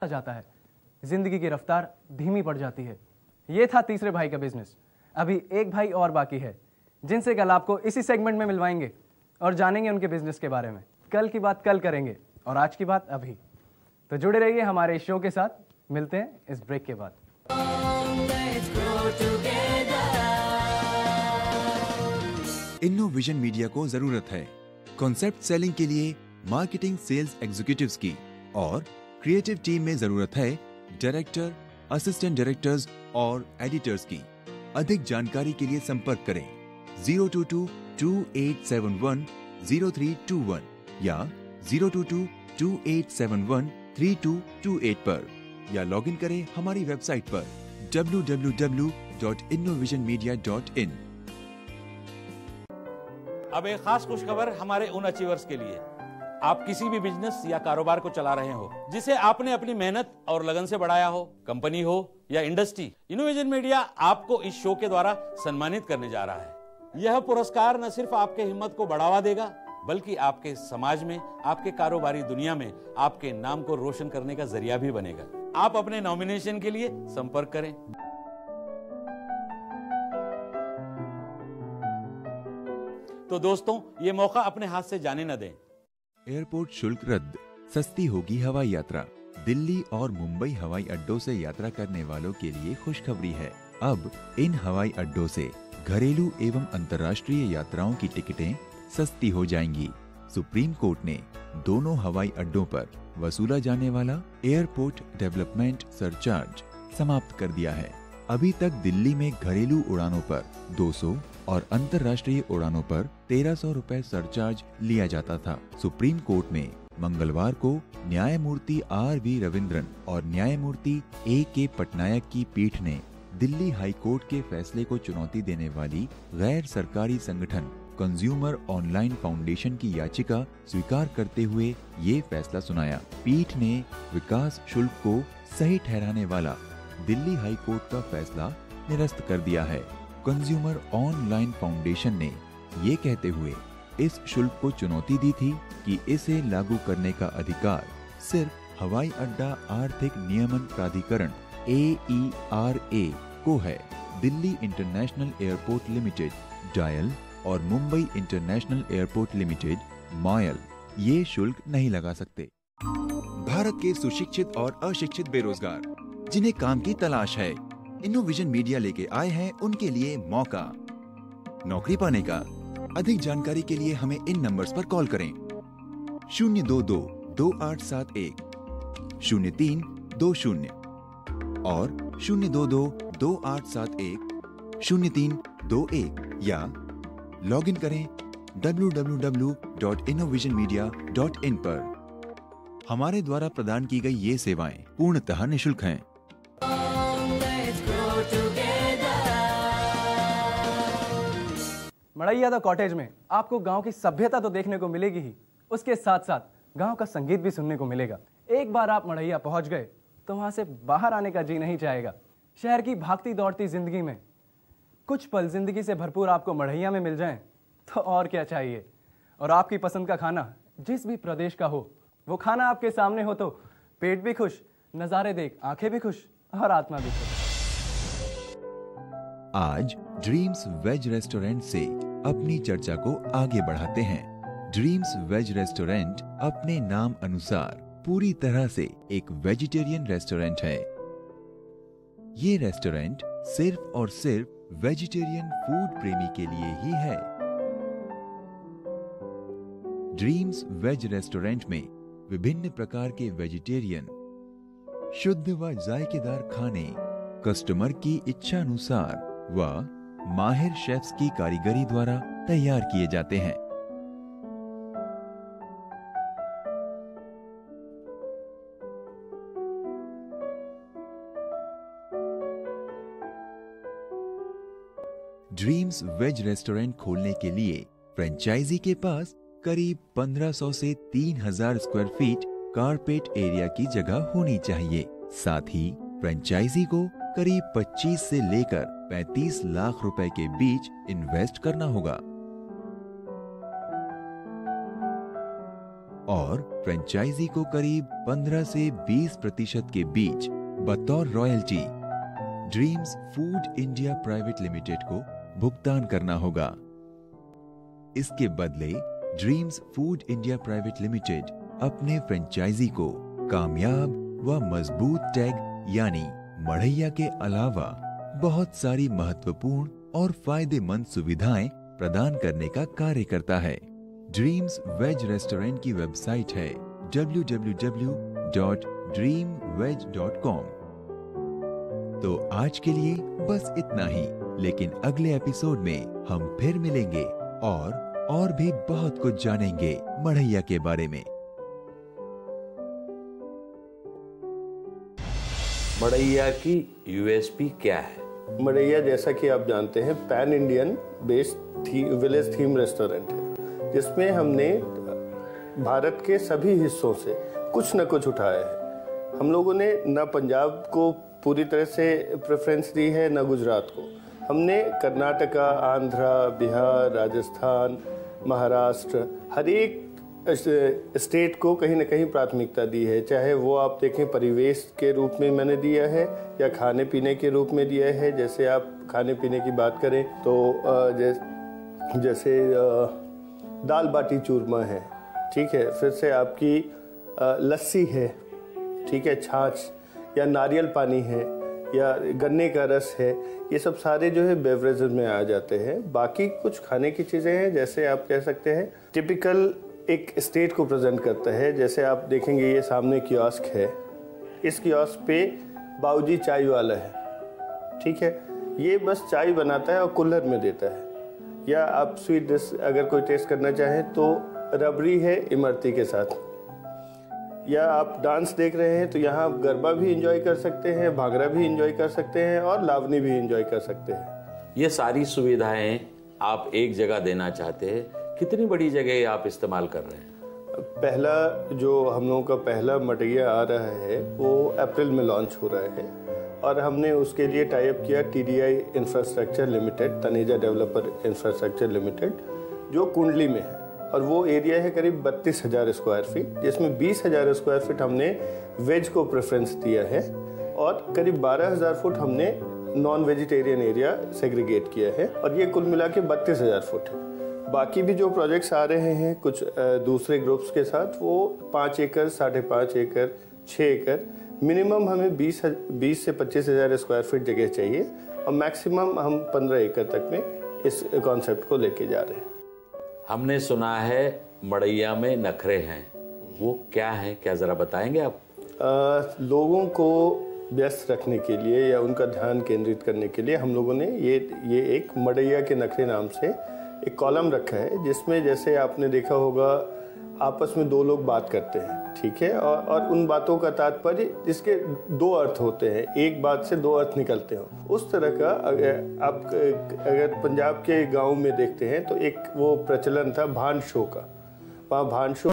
जाता है, जिंदगी की रफ्तार धीमी पड़ जाती है। ये था तीसरे भाई का बिजनेस। अभी एक भाई और बाकी है, जिनसे कल आपको इसी सेगमेंट में मिलवाएंगे और जानेंगे उनके बिजनेस के बारे में। कल की बात कल करेंगे और आज की बात अभी। तो जुड़े रहिए हमारे इस शो के साथ। मिलते हैं इस ब्रेक के बाद। इनोविजन मीडिया को जरूरत है कॉन्सेप्ट सेलिंग के लिए मार्केटिंग सेल्स एग्जीक्यूटिव्स की, और क्रिएटिव टीम में जरूरत है डायरेक्टर, असिस्टेंट डायरेक्टर्स और एडिटर्स की। अधिक जानकारी के लिए संपर्क करें 022-2871-0321 या 022-2871-3228 पर, या लॉगिन करें हमारी वेबसाइट पर www.innovisionmedia.in। अब एक खास खुशखबर हमारे उन अचीवर्स के लिए। आप किसी भी बिजनेस या कारोबार को चला रहे हो जिसे आपने अपनी मेहनत और लगन से बढ़ाया हो, कंपनी हो या इंडस्ट्री, इनोवेशन मीडिया आपको इस शो के द्वारा सम्मानित करने जा रहा है। यह पुरस्कार न सिर्फ आपके हिम्मत को बढ़ावा देगा, बल्कि आपके समाज में, आपके कारोबारी दुनिया में आपके नाम को रोशन करने का जरिया भी बनेगा। आप अपने नॉमिनेशन के लिए संपर्क करें। तो दोस्तों, ये मौका अपने हाथ से जाने न दें। एयरपोर्ट शुल्क रद्द, सस्ती होगी हवाई यात्रा। दिल्ली और मुंबई हवाई अड्डों से यात्रा करने वालों के लिए खुशखबरी है। अब इन हवाई अड्डों से घरेलू एवं अंतर्राष्ट्रीय यात्राओं की टिकटें सस्ती हो जाएंगी। सुप्रीम कोर्ट ने दोनों हवाई अड्डों पर वसूला जाने वाला एयरपोर्ट डेवलपमेंट सरचार्ज समाप्त कर दिया है। अभी तक दिल्ली में घरेलू उड़ानों पर 200 और अंतर्राष्ट्रीय उड़ानों पर 1300 रुपए सरचार्ज लिया जाता था। सुप्रीम कोर्ट में मंगलवार को न्यायमूर्ति आर.वी. रविंद्रन और न्यायमूर्ति ए.के. पटनायक की पीठ ने दिल्ली हाई कोर्ट के फैसले को चुनौती देने वाली गैर सरकारी संगठन कंज्यूमर ऑनलाइन फाउंडेशन की याचिका स्वीकार करते हुए ये फैसला सुनाया। पीठ ने विकास शुल्क को सही ठहराने वाला दिल्ली हाई कोर्ट का फैसला निरस्त कर दिया है। कंज्यूमर ऑनलाइन फाउंडेशन ने ये कहते हुए इस शुल्क को चुनौती दी थी कि इसे लागू करने का अधिकार सिर्फ हवाई अड्डा आर्थिक नियमन प्राधिकरण AERA को है। Delhi international airport limited DIAL और Mumbai international airport limited MIAL ये शुल्क नहीं लगा सकते। भारत के सुशिक्षित और अशिक्षित बेरोजगार जिन्हें काम की तलाश है, इनोविजन मीडिया लेके आए हैं उनके लिए मौका नौकरी पाने का। अधिक जानकारी के लिए हमें इन नंबर्स पर कॉल करें 022-2871 0320 और 022-2871 0321 या लॉगिन करें www.innovisionmedia.in पर। हमारे द्वारा प्रदान की गई ये सेवाएं पूर्णतः निःशुल्क हैं। मड़ैया द कॉटेज में आपको गांव की सभ्यता तो देखने को मिलेगी ही, उसके साथ साथ गांव का संगीत भी सुनने को मिलेगा। एक बार आप मड़ैया पहुंच गए तो वहां से बाहर आने का जी नहीं चाहेगा। शहर की भागती दौड़ती जिंदगी में कुछ पल जिंदगी से भरपूर आपको मड़ैया में मिल जाएं तो और क्या चाहिए। और आपकी पसंद का खाना जिस भी प्रदेश का हो, वो खाना आपके सामने हो तो पेट भी खुश, नजारे देख आंखें भी खुश और आत्मा भी खुश। आज ड्रीम्स वेज रेस्टोरेंट से अपनी चर्चा को आगे बढ़ाते हैं। ड्रीम्स वेज रेस्टोरेंट अपने नाम अनुसार पूरी तरह से एक वेजिटेरियन रेस्टोरेंट है। ये रेस्टोरेंट सिर्फ और सिर्फ वेजिटेरियन फूड प्रेमी के लिए ही है। ड्रीम्स वेज रेस्टोरेंट में विभिन्न प्रकार के वेजिटेरियन शुद्ध व जायकेदार खाने कस्टमर की इच्छा अनुसार व माहिर शेफ्स की कारीगरी द्वारा तैयार किए जाते हैं। ड्रीम्स वेज रेस्टोरेंट खोलने के लिए फ्रेंचाइजी के पास करीब 1500 से 3000 स्क्वायर फीट कारपेट एरिया की जगह होनी चाहिए। साथ ही फ्रेंचाइजी को करीब 25 से लेकर 35 लाख रुपए के बीच इन्वेस्ट करना होगा। और फ्रेंचाइजी को करीब 15 से 20% के बीच बतौर royalty dreams food India private limited को भुगतान करना होगा। इसके बदले dreams food India private limited अपने फ्रेंचाइजी को कामयाब व मजबूत टैग यानी मढ़ैया के अलावा बहुत सारी महत्वपूर्ण और फायदेमंद सुविधाएं प्रदान करने का कार्य करता है। ड्रीम्स वेज रेस्टोरेंट की वेबसाइट है www.dreamveg.com। तो आज के लिए बस इतना ही, लेकिन अगले एपिसोड में हम फिर मिलेंगे और भी बहुत कुछ जानेंगे मढ़ैया के बारे में। मढ़ैया की यूएसपी क्या है? मढ़ैया जैसा कि आप जानते हैं pan Indian based village theme restaurant है, जिसमें हमने भारत के सभी हिस्सों से कुछ न कुछ उठाया है। हम लोगों ने न पंजाब को पूरी तरह से प्रेफरेंस दी है, न गुजरात को। हमने कर्नाटका, आंध्रा, बिहार, राजस्थान, महाराष्ट्र, हर एक स्टेट को कहीं ना कहीं प्राथमिकता दी है। चाहे वो आप देखें परिवेश के रूप में मैंने दिया है या खाने पीने के रूप में दिया है। जैसे आप खाने पीने की बात करें तो जैसे दाल बाटी चूरमा है, ठीक है, फिर से आपकी लस्सी है, ठीक है, छाछ या नारियल पानी है या गन्ने का रस है, ये सब सारे जो है बेवरेजेस में आ जाते हैं। बाकी कुछ खाने की चीज़ें हैं, जैसे आप कह सकते हैं टिपिकल एक स्टेट को प्रेजेंट करता है। जैसे आप देखेंगे ये सामने कियोस्क है, इस कियोस्क पे बाबूजी चाय वाला है, ठीक है, ये बस चाय बनाता है और कुल्हड़ में देता है। या आप स्वीट डिश अगर कोई टेस्ट करना चाहें तो रबड़ी है इमरती के साथ। या आप डांस देख रहे हैं तो यहाँ आप गरबा भी एंजॉय कर सकते हैं, भांगड़ा भी एंजॉय कर सकते हैं और लावनी भी एंजॉय कर सकते हैं। ये सारी सुविधाएं आप एक जगह देना चाहते हैं, कितनी बड़ी जगह आप इस्तेमाल कर रहे हैं? पहला जो हम लोगों का पहला मढ़ैया आ रहा है वो अप्रैल में लॉन्च हो रहा है और हमने उसके लिए टाई अप किया TDI infrastructure limited, Taneja developer infrastructure limited, जो कुंडली में है। और वो एरिया है करीब 32,000 स्क्वायर फीट, जिसमें 20,000 स्क्वायर फीट हमने वेज को प्रेफरेंस दिया है और करीब 12,000 फुट हमने नॉन वेजिटेरियन एरिया सेग्रीगेट किया है और ये कुल मिला के 32,000 फुट है। बाकी भी जो प्रोजेक्ट्स आ रहे हैं कुछ दूसरे ग्रुप्स के साथ, वो 5 एकड़, 5.5 एकड़, 6 एकड़, मिनिमम हमें 20 से 25,000 स्क्वायर फीट जगह चाहिए और मैक्सिमम हम 15 एकड़ तक में इस कॉन्सेप्ट को लेके जा रहे हैं। हमने सुना है मढ़ैया में नखरे हैं, वो क्या है, क्या जरा बताएंगे आप? लोगों को व्यस्त रखने के लिए या उनका ध्यान केंद्रित करने के लिए हम लोगों ने ये एक मढ़ैया के नखरे नाम से एक कॉलम रखा है, जिसमें जैसे आपने देखा होगा आपस में दो लोग बात करते हैं, ठीक है, और उन बातों का तात्पर्य जिसके दो अर्थ होते हैं, एक बात से दो अर्थ निकलते हो, उस तरह का। आप अगर पंजाब के गांव में देखते हैं तो एक वो प्रचलन था भांड शो का। वहाँ भांड शो